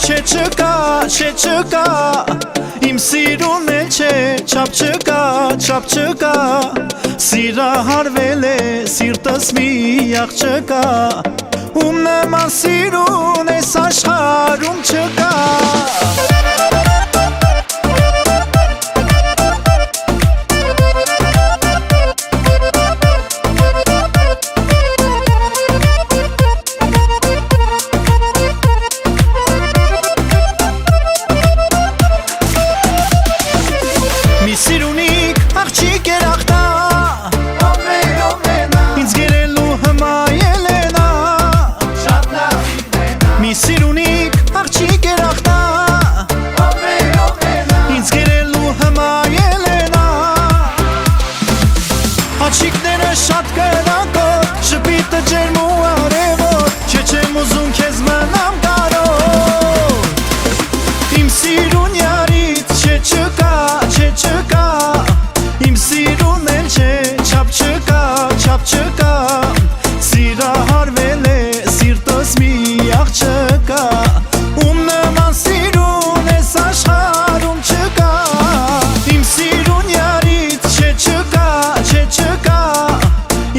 չկա Իմ սիրուն էլ չէ, չապ չկա Սիրահարվել է սիրտս միակ չկա Ում նման սիրուն ես աշխարհում չկա Սիրունիկ աղջիկ երախտա Ինձ գերելու հմայել ենա Մի սիրունիկ աղջիկ երախտա Ինձ գերելու հմայել ենա Աղջիկները շատ կրակոտ Շպիտը ջերմ ու արևոտ Չեմ ուզում քեզ մնամ կարոտ Իմ սիրուն յարից չկա Իմ սիրուն էլ չէ, չապ չկա Սիրահարվել է սիրտս միակ չկա Ում նման սիրուն ես աշխարհում չկա Իմ սիրուն յարից չկա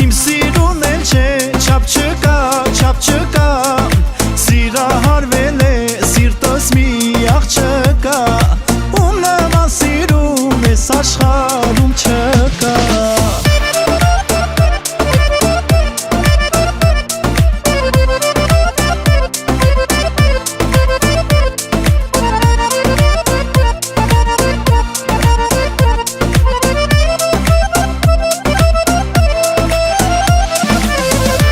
Իմ սիրուն էլ չէ, չապ չկա Սիրահարվել է սիրտս միակ չկա Ում նման սիրուն ես աշխարհում չկա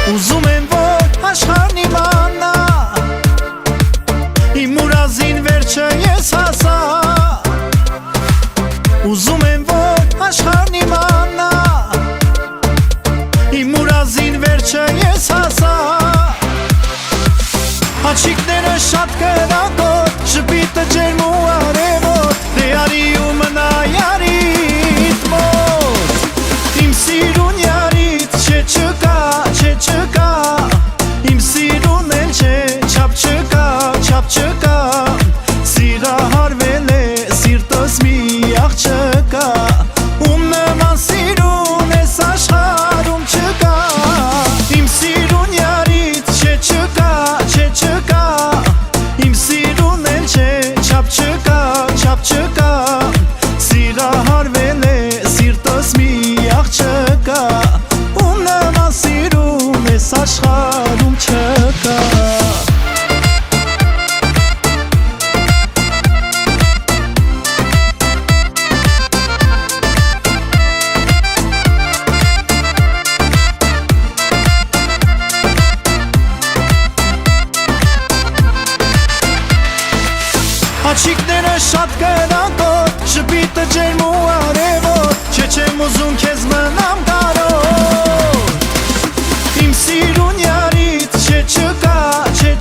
Ուզում եմ որ աշխարհն իմանա Իմ ուրազին վերջը ես հասա Ուզում եմ որ աշխարհն իմանա Իմ ուրազին վերջը ես հասա Աղջիկները շատ կրակոտ Շպիտը ջերմ ու արևոտ Դե արի ու մնա յարիդ մոտ Իմ սիրուն յարից չկա Իմ սիրուն էլ չէ, չապ չկա Սիրահարվել է սիրտս միակ չկա Ում նման սիրուն ես աշխարհում չկա Իմ սիրուն յարից չկա Իմ սիրուն էլ չէ, չապ չկա Սիրահարվել է սիրտս միակ չկա Ում նման սիրուն ես աշխարհում չկա Աղջիկները շատ կրակոտ Շպիտը ջերմ ու արևոտ Չեմ ուզում քեզ մնամ կարոտ Իմ սիրուն յարից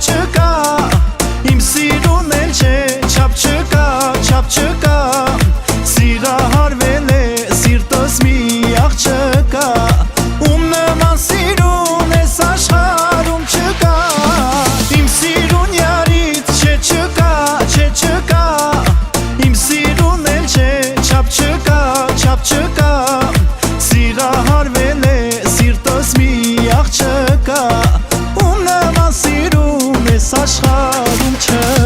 չկա Իմ սիրուն էլ չէ, չապ չկա Սիրահարվել է սիրտս միակ չկա Ում նման սիրուն ես աշխարհում չկա Իմ սիրուն յարից չկա Իմ սիրուն էլ չէ, չապ չկա Սիրահարվել է սիրտս միակ չկա Ում նման սիրուն ես աշխարհում չկա